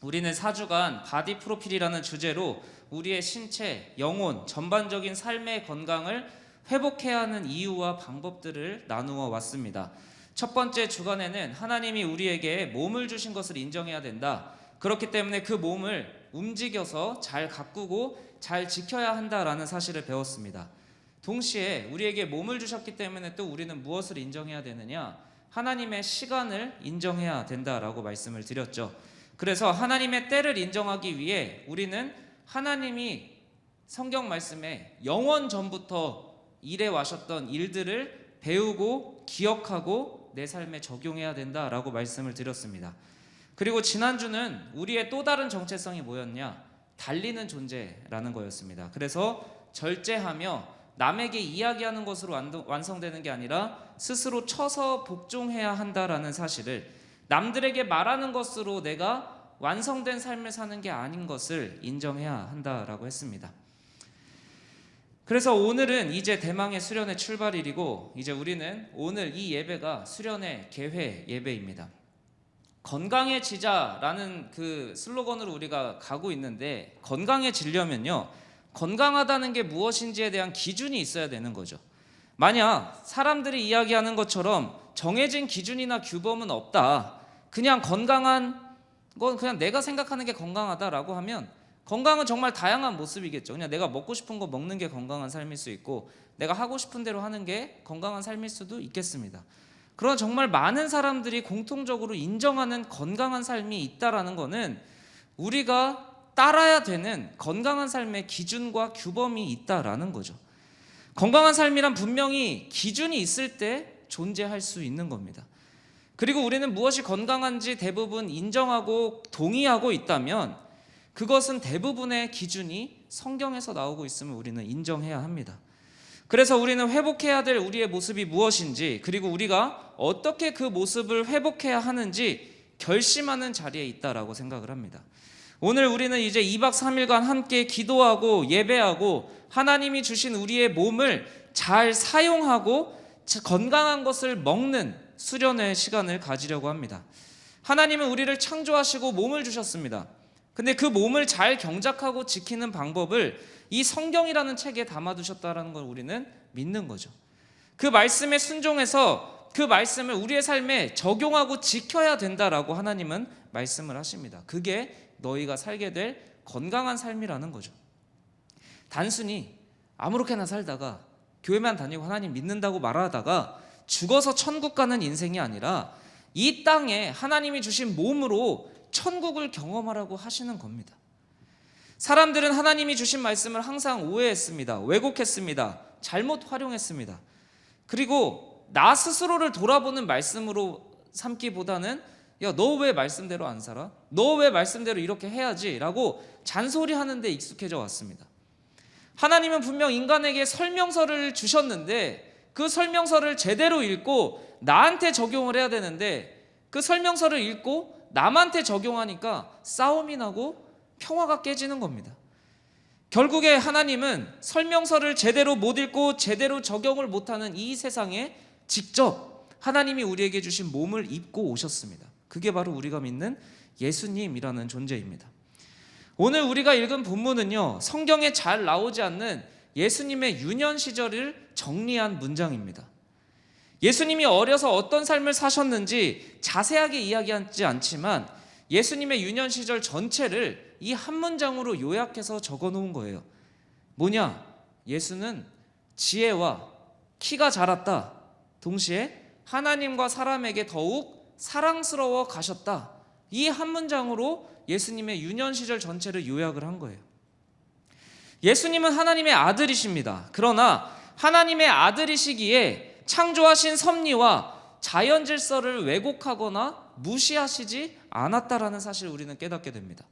우리는 4주간 바디 프로필이라는 주제로 우리의 신체, 영혼, 전반적인 삶의 건강을 회복해야 하는 이유와 방법들을 나누어 왔습니다. 첫 번째 주간에는 하나님이 우리에게 몸을 주신 것을 인정해야 된다. 그렇기 때문에 그 몸을 움직여서 잘 가꾸고 잘 지켜야 한다라는 사실을 배웠습니다. 동시에 우리에게 몸을 주셨기 때문에 또 우리는 무엇을 인정해야 되느냐? 하나님의 시간을 인정해야 된다라고 말씀을 드렸죠. 그래서 하나님의 때를 인정하기 위해 우리는 하나님이 성경 말씀에 영원 전부터 일해 와셨던 일들을 배우고 기억하고 내 삶에 적용해야 된다라고 말씀을 드렸습니다. 그리고 지난주는 우리의 또 다른 정체성이 뭐였냐? 달리는 존재라는 거였습니다. 그래서 절제하며 남에게 이야기하는 것으로 완성되는 게 아니라 스스로 쳐서 복종해야 한다라는 사실을, 남들에게 말하는 것으로 내가 완성된 삶을 사는 게 아닌 것을 인정해야 한다라고 했습니다. 그래서 오늘은 이제 대망의 수련의 출발일이고, 이제 우리는 오늘 이 예배가 수련의 개회 예배입니다. 건강해지자라는 그 슬로건으로 우리가 가고 있는데, 건강해지려면요, 건강하다는 게 무엇인지에 대한 기준이 있어야 되는 거죠. 만약 사람들이 이야기하는 것처럼 정해진 기준이나 규범은 없다, 그냥 건강한 건 그냥 내가 생각하는 게 건강하다라고 하면, 건강은 정말 다양한 모습이겠죠. 그냥 내가 먹고 싶은 거 먹는 게 건강한 삶일 수 있고, 내가 하고 싶은 대로 하는 게 건강한 삶일 수도 있겠습니다. 그런 정말 많은 사람들이 공통적으로 인정하는 건강한 삶이 있다라는 거는 우리가 따라야 되는 건강한 삶의 기준과 규범이 있다라는 거죠. 건강한 삶이란 분명히 기준이 있을 때 존재할 수 있는 겁니다. 그리고 우리는 무엇이 건강한지 대부분 인정하고 동의하고 있다면 그것은 대부분의 기준이 성경에서 나오고 있음을 우리는 인정해야 합니다. 그래서 우리는 회복해야 될 우리의 모습이 무엇인지, 그리고 우리가 어떻게 그 모습을 회복해야 하는지 결심하는 자리에 있다라고 생각을 합니다. 오늘 우리는 이제 2박 3일간 함께 기도하고 예배하고 하나님이 주신 우리의 몸을 잘 사용하고 건강한 것을 먹는 수련의 시간을 가지려고 합니다. 하나님은 우리를 창조하시고 몸을 주셨습니다. 근데 그 몸을 잘 경작하고 지키는 방법을 이 성경이라는 책에 담아두셨다는 걸 우리는 믿는 거죠. 그 말씀에 순종해서 그 말씀을 우리의 삶에 적용하고 지켜야 된다라고 하나님은 말씀을 하십니다. 그게 너희가 살게 될 건강한 삶이라는 거죠. 단순히 아무렇게나 살다가 교회만 다니고 하나님 믿는다고 말하다가 죽어서 천국 가는 인생이 아니라 이 땅에 하나님이 주신 몸으로 천국을 경험하라고 하시는 겁니다. 사람들은 하나님이 주신 말씀을 항상 오해했습니다. 왜곡했습니다. 잘못 활용했습니다. 그리고 나 스스로를 돌아보는 말씀으로 삼기보다는 야, 너 왜 말씀대로 안 살아? 너 왜 말씀대로 이렇게 해야지? 라고 잔소리하는 데 익숙해져 왔습니다. 하나님은 분명 인간에게 설명서를 주셨는데 그 설명서를 제대로 읽고 나한테 적용을 해야 되는데, 그 설명서를 읽고 남한테 적용하니까 싸움이 나고 평화가 깨지는 겁니다. 결국에 하나님은 설명서를 제대로 못 읽고 제대로 적용을 못하는 이 세상에 직접 하나님이 우리에게 주신 몸을 입고 오셨습니다. 그게 바로 우리가 믿는 예수님이라는 존재입니다. 오늘 우리가 읽은 본문은요, 성경에 잘 나오지 않는 예수님의 유년 시절을 정리한 문장입니다. 예수님이 어려서 어떤 삶을 사셨는지 자세하게 이야기하지 않지만 예수님의 유년 시절 전체를 이 한 문장으로 요약해서 적어 놓은 거예요. 뭐냐? 예수는 지혜와 키가 자랐다. 동시에 하나님과 사람에게 더욱 사랑스러워 가셨다. 이 한 문장으로 예수님의 유년 시절 전체를 요약을 한 거예요. 예수님은 하나님의 아들이십니다. 그러나 하나님의 아들이시기에 창조하신 섭리와 자연 질서를 왜곡하거나 무시하시지 않았다라는 사실을 우리는 깨닫게 됩니다.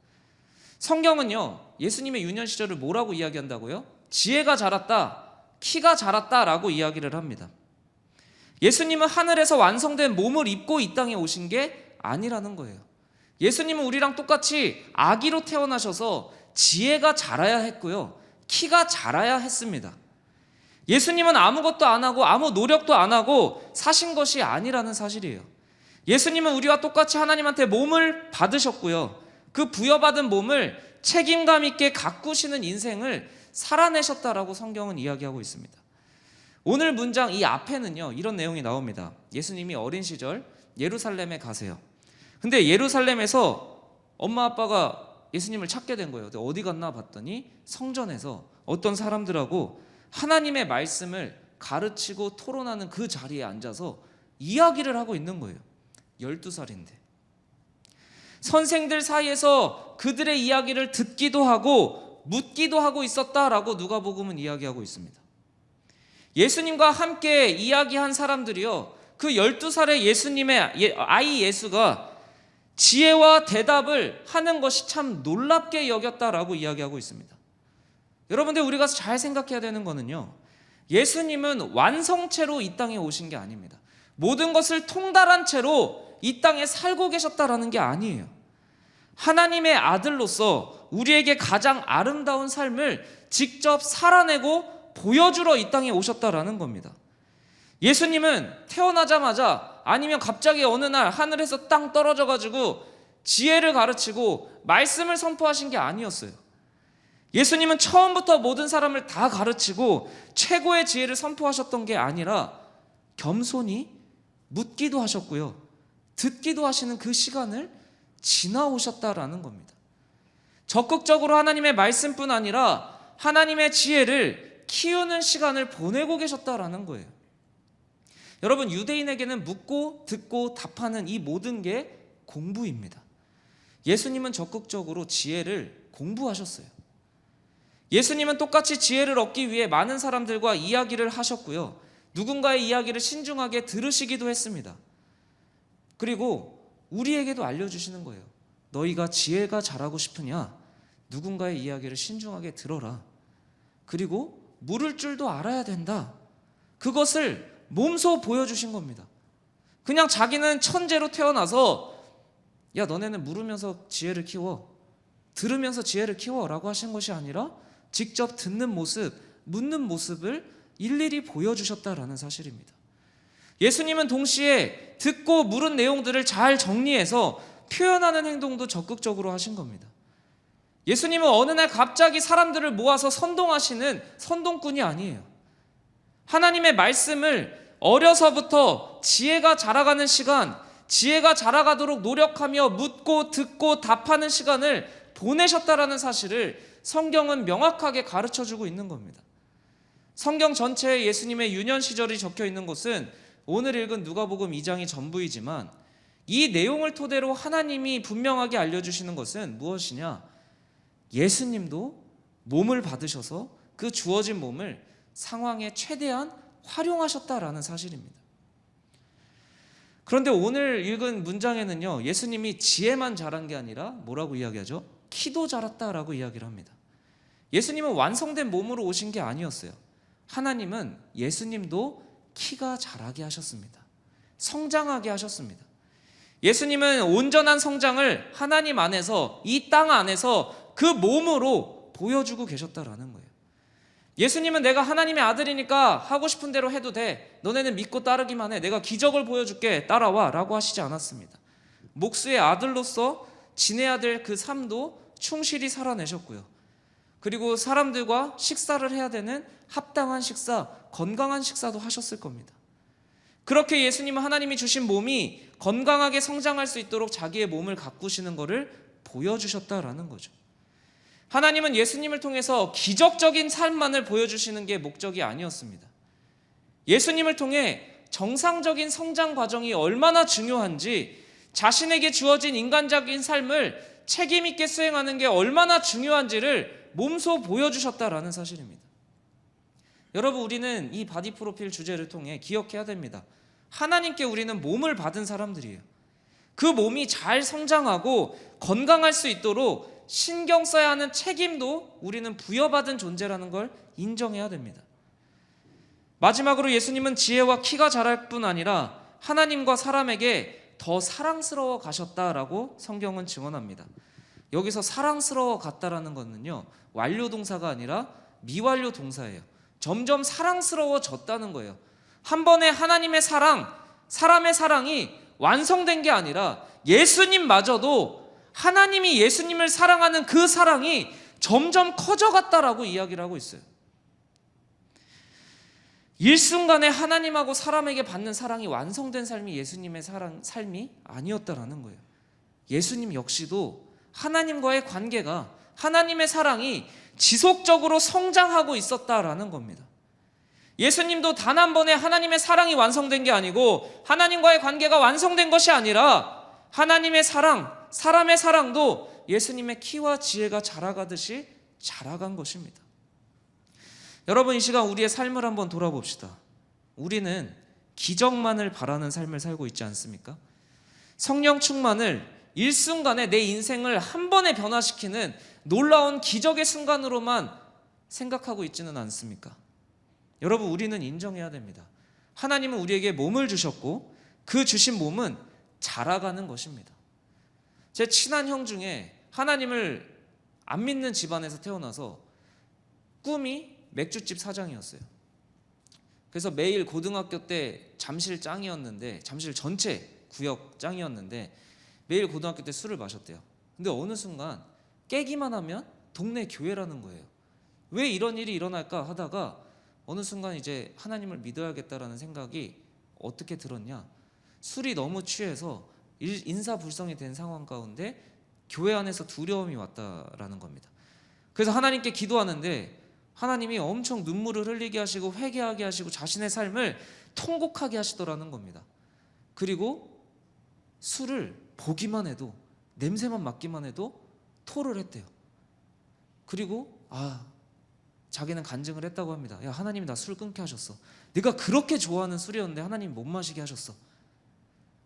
성경은요, 예수님의 유년 시절을 뭐라고 이야기한다고요? 지혜가 자랐다, 키가 자랐다라고 이야기를 합니다. 예수님은 하늘에서 완성된 몸을 입고 이 땅에 오신 게 아니라는 거예요. 예수님은 우리랑 똑같이 아기로 태어나셔서 지혜가 자라야 했고요, 키가 자라야 했습니다. 예수님은 아무것도 안 하고 아무 노력도 안 하고 사신 것이 아니라는 사실이에요. 예수님은 우리와 똑같이 하나님한테 몸을 받으셨고요, 그 부여받은 몸을 책임감 있게 가꾸시는 인생을 살아내셨다라고 성경은 이야기하고 있습니다. 오늘 문장 이 앞에는요, 이런 내용이 나옵니다. 예수님이 어린 시절 예루살렘에 가세요. 근데 예루살렘에서 엄마 아빠가 예수님을 찾게 된 거예요. 어디 갔나 봤더니 성전에서 어떤 사람들하고 하나님의 말씀을 가르치고 토론하는 그 자리에 앉아서 이야기를 하고 있는 거예요. 12살인데. 선생들 사이에서 그들의 이야기를 듣기도 하고 묻기도 하고 있었다라고 누가복음은 이야기하고 있습니다. 예수님과 함께 이야기한 사람들이요, 그 12살의 예수님의 아이 예수가 지혜와 대답을 하는 것이 참 놀랍게 여겼다라고 이야기하고 있습니다. 여러분들, 우리가 잘 생각해야 되는 거는요, 예수님은 완성체로 이 땅에 오신 게 아닙니다. 모든 것을 통달한 채로 이 땅에 살고 계셨다라는 게 아니에요. 하나님의 아들로서 우리에게 가장 아름다운 삶을 직접 살아내고 보여주러 이 땅에 오셨다라는 겁니다. 예수님은 태어나자마자 아니면 갑자기 어느 날 하늘에서 땅 떨어져 가지고 지혜를 가르치고 말씀을 선포하신 게 아니었어요. 예수님은 처음부터 모든 사람을 다 가르치고 최고의 지혜를 선포하셨던 게 아니라 겸손히 묻기도 하셨고요, 듣기도 하시는 그 시간을 지나오셨다라는 겁니다. 적극적으로 하나님의 말씀뿐 아니라 하나님의 지혜를 키우는 시간을 보내고 계셨다라는 거예요. 여러분, 유대인에게는 묻고 듣고 답하는 이 모든 게 공부입니다. 예수님은 적극적으로 지혜를 공부하셨어요. 예수님은 똑같이 지혜를 얻기 위해 많은 사람들과 이야기를 하셨고요, 누군가의 이야기를 신중하게 들으시기도 했습니다. 그리고 우리에게도 알려주시는 거예요. 너희가 지혜가 자라고 싶으냐? 누군가의 이야기를 신중하게 들어라. 그리고 물을 줄도 알아야 된다. 그것을 몸소 보여주신 겁니다. 그냥 자기는 천재로 태어나서 야, 너네는 물으면서 지혜를 키워, 들으면서 지혜를 키워라고 하신 것이 아니라 직접 듣는 모습, 묻는 모습을 일일이 보여주셨다라는 사실입니다. 예수님은 동시에 듣고 물은 내용들을 잘 정리해서 표현하는 행동도 적극적으로 하신 겁니다. 예수님은 어느 날 갑자기 사람들을 모아서 선동하시는 선동꾼이 아니에요. 하나님의 말씀을 어려서부터 지혜가 자라가는 시간, 지혜가 자라가도록 노력하며 묻고 듣고 답하는 시간을 보내셨다라는 사실을 성경은 명확하게 가르쳐주고 있는 겁니다. 성경 전체에 예수님의 유년 시절이 적혀 있는 곳은 오늘 읽은 누가복음 2장이 전부이지만, 이 내용을 토대로 하나님이 분명하게 알려주시는 것은 무엇이냐? 예수님도 몸을 받으셔서 그 주어진 몸을 상황에 최대한 활용하셨다라는 사실입니다. 그런데 오늘 읽은 문장에는요, 예수님이 지혜만 자란 게 아니라 뭐라고 이야기하죠? 키도 자랐다라고 이야기를 합니다. 예수님은 완성된 몸으로 오신 게 아니었어요. 하나님은 예수님도 키가 자라게 하셨습니다. 성장하게 하셨습니다. 예수님은 온전한 성장을 하나님 안에서, 이 땅 안에서 그 몸으로 보여주고 계셨다라는 거예요. 예수님은 내가 하나님의 아들이니까 하고 싶은 대로 해도 돼, 너네는 믿고 따르기만 해, 내가 기적을 보여줄게, 따라와 라고 하시지 않았습니다. 목수의 아들로서 지내야 될 그 삶도 충실히 살아내셨고요, 그리고 사람들과 식사를 해야 되는 합당한 식사, 건강한 식사도 하셨을 겁니다. 그렇게 예수님은 하나님이 주신 몸이 건강하게 성장할 수 있도록 자기의 몸을 가꾸시는 것을 보여주셨다라는 거죠. 하나님은 예수님을 통해서 기적적인 삶만을 보여주시는 게 목적이 아니었습니다. 예수님을 통해 정상적인 성장 과정이 얼마나 중요한지, 자신에게 주어진 인간적인 삶을 책임 있게 수행하는 게 얼마나 중요한지를 몸소 보여주셨다라는 사실입니다. 여러분, 우리는 이 바디 프로필 주제를 통해 기억해야 됩니다. 하나님께 우리는 몸을 받은 사람들이에요. 그 몸이 잘 성장하고 건강할 수 있도록 신경 써야 하는 책임도 우리는 부여받은 존재라는 걸 인정해야 됩니다. 마지막으로 예수님은 지혜와 키가 자랄 뿐 아니라 하나님과 사람에게 더 사랑스러워 가셨다라고 성경은 증언합니다. 여기서 사랑스러워 갔다라는 것은요, 완료 동사가 아니라 미완료 동사예요. 점점 사랑스러워졌다는 거예요. 한 번에 하나님의 사랑, 사람의 사랑이 완성된 게 아니라 예수님마저도 하나님이 예수님을 사랑하는 그 사랑이 점점 커져갔다라고 이야기를 하고 있어요. 일순간에 하나님하고 사람에게 받는 사랑이 완성된 삶이 예수님의 삶이 아니었다라는 거예요. 예수님 역시도 하나님과의 관계가, 하나님의 사랑이 지속적으로 성장하고 있었다라는 겁니다. 예수님도 단 한 번에 하나님의 사랑이 완성된 게 아니고 하나님과의 관계가 완성된 것이 아니라 하나님의 사랑, 사람의 사랑도 예수님의 키와 지혜가 자라가듯이 자라간 것입니다. 여러분, 이 시간 우리의 삶을 한번 돌아봅시다. 우리는 기적만을 바라는 삶을 살고 있지 않습니까? 성령 충만을 일순간에 내 인생을 한 번에 변화시키는 놀라운 기적의 순간으로만 생각하고 있지는 않습니까? 여러분, 우리는 인정해야 됩니다. 하나님은 우리에게 몸을 주셨고 그 주신 몸은 자라가는 것입니다. 제 친한 형 중에 하나님을 안 믿는 집안에서 태어나서 꿈이 맥주집 사장이었어요. 그래서 매일 고등학교 때 잠실 짱이었는데, 잠실 전체 구역 짱이었는데 매일 고등학교 때 술을 마셨대요. 근데 어느 순간 깨기만 하면 동네 교회라는 거예요. 왜 이런 일이 일어날까 하다가 어느 순간 이제 하나님을 믿어야겠다라는 생각이 어떻게 들었냐, 술이 너무 취해서 인사불성이 된 상황 가운데 교회 안에서 두려움이 왔다라는 겁니다. 그래서 하나님께 기도하는데 하나님이 엄청 눈물을 흘리게 하시고 회개하게 하시고 자신의 삶을 통곡하게 하시더라는 겁니다. 그리고 술을 보기만 해도, 냄새만 맡기만 해도 토를 했대요. 그리고 자기는 간증을 했다고 합니다. 야, 하나님이 나 술 끊게 하셨어. 내가 그렇게 좋아하는 술이었는데 하나님이 못 마시게 하셨어.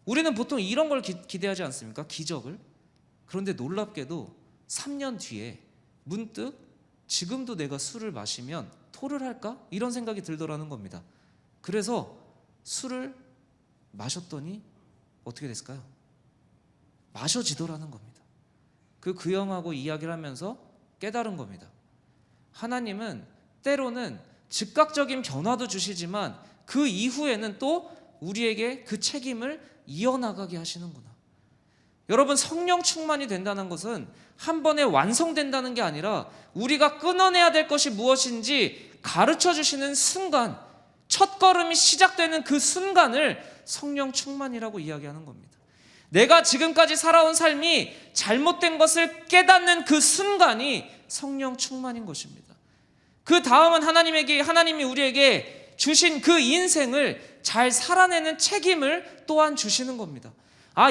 우리는 보통 이런 걸 기대하지 않습니까? 기적을. 그런데 놀랍게도 3년 뒤에 문득 지금도 내가 술을 마시면 토를 할까? 이런 생각이 들더라는 겁니다. 그래서 술을 마셨더니 어떻게 됐을까요? 마셔지더라는 겁니다. 그 형하고 이야기를 하면서 깨달은 겁니다. 하나님은 때로는 즉각적인 변화도 주시지만 그 이후에는 또 우리에게 그 책임을 이어나가게 하시는구나. 여러분, 성령 충만이 된다는 것은 한 번에 완성된다는 게 아니라 우리가 끊어내야 될 것이 무엇인지 가르쳐 주시는 순간, 첫 걸음이 시작되는 그 순간을 성령 충만이라고 이야기하는 겁니다. 내가 지금까지 살아온 삶이 잘못된 것을 깨닫는 그 순간이 성령 충만인 것입니다. 그 다음은 하나님이 우리에게 주신 그 인생을 잘 살아내는 책임을 또한 주시는 겁니다.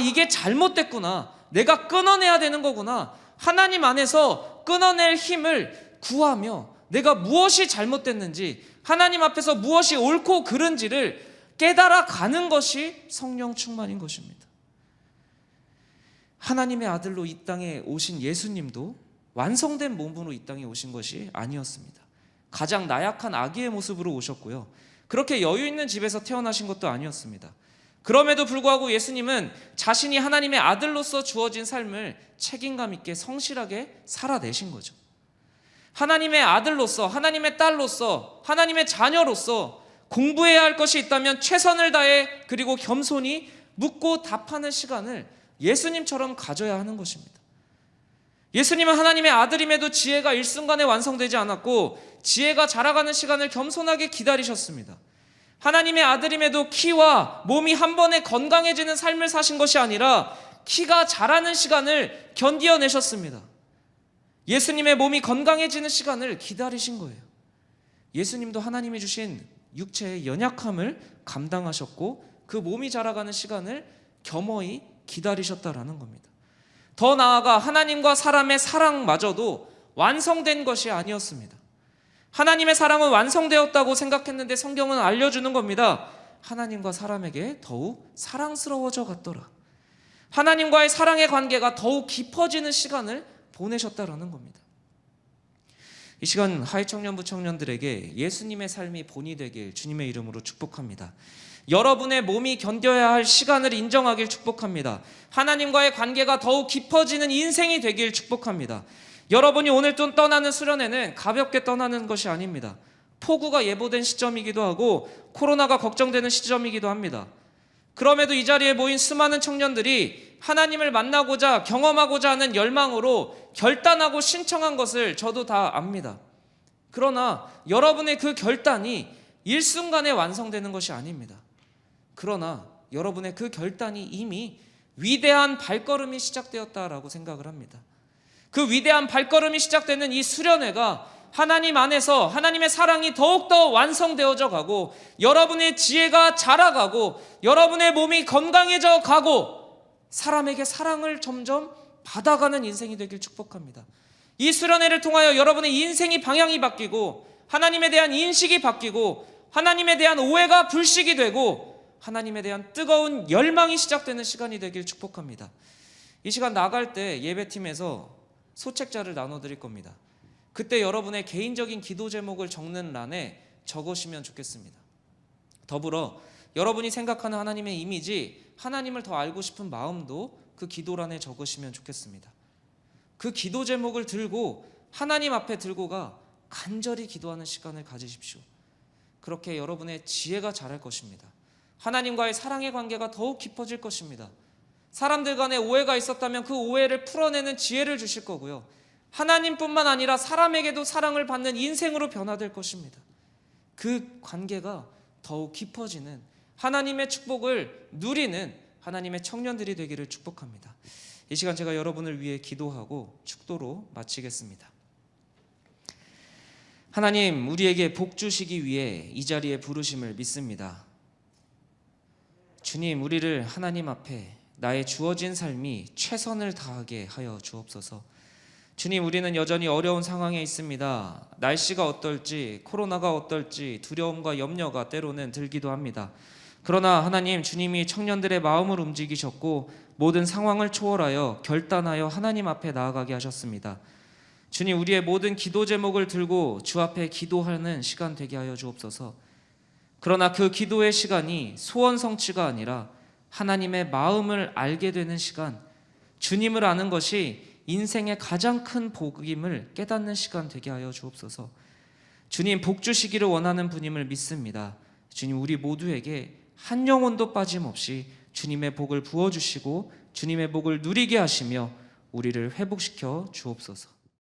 이게 잘못됐구나, 내가 끊어내야 되는 거구나, 하나님 안에서 끊어낼 힘을 구하며 내가 무엇이 잘못됐는지, 하나님 앞에서 무엇이 옳고 그른지를 깨달아 가는 것이 성령 충만인 것입니다. 하나님의 아들로 이 땅에 오신 예수님도 완성된 몸으로 이 땅에 오신 것이 아니었습니다. 가장 나약한 아기의 모습으로 오셨고요, 그렇게 여유 있는 집에서 태어나신 것도 아니었습니다. 그럼에도 불구하고 예수님은 자신이 하나님의 아들로서 주어진 삶을 책임감 있게 성실하게 살아내신 거죠. 하나님의 아들로서, 하나님의 딸로서, 하나님의 자녀로서 공부해야 할 것이 있다면 최선을 다해, 그리고 겸손히 묻고 답하는 시간을 예수님처럼 가져야 하는 것입니다. 예수님은 하나님의 아들임에도 지혜가 일순간에 완성되지 않았고 지혜가 자라가는 시간을 겸손하게 기다리셨습니다. 하나님의 아들임에도 키와 몸이 한 번에 건강해지는 삶을 사신 것이 아니라 키가 자라는 시간을 견디어내셨습니다. 예수님의 몸이 건강해지는 시간을 기다리신 거예요. 예수님도 하나님이 주신 육체의 연약함을 감당하셨고 그 몸이 자라가는 시간을 겸허히 기다리셨다라는 겁니다. 더 나아가 하나님과 사람의 사랑마저도 완성된 것이 아니었습니다. 하나님의 사랑은 완성되었다고 생각했는데 성경은 알려주는 겁니다. 하나님과 사람에게 더욱 사랑스러워져 갔더라. 하나님과의 사랑의 관계가 더욱 깊어지는 시간을 보내셨다라는 겁니다. 이 시간 하이청년부 청년들에게 예수님의 삶이 본이 되길 주님의 이름으로 축복합니다. 여러분의 몸이 견뎌야 할 시간을 인정하길 축복합니다. 하나님과의 관계가 더욱 깊어지는 인생이 되길 축복합니다. 여러분이 오늘 또 떠나는 수련회는 가볍게 떠나는 것이 아닙니다. 폭우가 예보된 시점이기도 하고 코로나가 걱정되는 시점이기도 합니다. 그럼에도 이 자리에 모인 수많은 청년들이 하나님을 만나고자 경험하고자 하는 열망으로 결단하고 신청한 것을 저도 다 압니다. 그러나 여러분의 그 결단이 일순간에 완성되는 것이 아닙니다. 그러나 여러분의 그 결단이 이미 위대한 발걸음이 시작되었다라고 생각을 합니다. 그 위대한 발걸음이 시작되는 이 수련회가 하나님 안에서 하나님의 사랑이 더욱더 완성되어져 가고 여러분의 지혜가 자라가고 여러분의 몸이 건강해져 가고 사람에게 사랑을 점점 받아가는 인생이 되길 축복합니다. 이 수련회를 통하여 여러분의 인생이 방향이 바뀌고 하나님에 대한 인식이 바뀌고 하나님에 대한 오해가 불식이 되고 하나님에 대한 뜨거운 열망이 시작되는 시간이 되길 축복합니다. 이 시간 나갈 때 예배팀에서 소책자를 나눠드릴 겁니다. 그때 여러분의 개인적인 기도 제목을 적는 란에 적으시면 좋겠습니다. 더불어 여러분이 생각하는 하나님의 이미지, 하나님을 더 알고 싶은 마음도 그 기도란에 적으시면 좋겠습니다. 그 기도 제목을 들고 하나님 앞에 들고가 간절히 기도하는 시간을 가지십시오. 그렇게 여러분의 지혜가 자랄 것입니다. 하나님과의 사랑의 관계가 더욱 깊어질 것입니다. 사람들 간에 오해가 있었다면 그 오해를 풀어내는 지혜를 주실 거고요. 하나님뿐만 아니라 사람에게도 사랑을 받는 인생으로 변화될 것입니다. 그 관계가 더욱 깊어지는 하나님의 축복을 누리는 하나님의 청년들이 되기를 축복합니다. 이 시간 제가 여러분을 위해 기도하고 축도로 마치겠습니다. 하나님, 우리에게 복 주시기 위해 이 자리에 부르심을 믿습니다. 주님, 우리를 하나님 앞에 나의 주어진 삶이 최선을 다하게 하여 주옵소서. 주님, 우리는 여전히 어려운 상황에 있습니다. 날씨가 어떨지, 코로나가 어떨지 두려움과 염려가 때로는 들기도 합니다. 그러나 하나님, 주님이 청년들의 마음을 움직이셨고 모든 상황을 초월하여 결단하여 하나님 앞에 나아가게 하셨습니다. 주님, 우리의 모든 기도 제목을 들고 주 앞에 기도하는 시간 되게 하여 주옵소서. 그러나 그 기도의 시간이 소원 성취가 아니라 하나님의 마음을 알게 되는 시간, 주님을 아는 것이 인생의 가장 큰 복임을 깨닫는 시간 되게 하여 주옵소서. 주님, 복 주시기를 원하는 분임을 믿습니다. 주님, 우리 모두에게 한 영혼도 빠짐없이 주님의 복을 부어주시고 주님의 복을 누리게 하시며 우리를 회복시켜 주옵소서.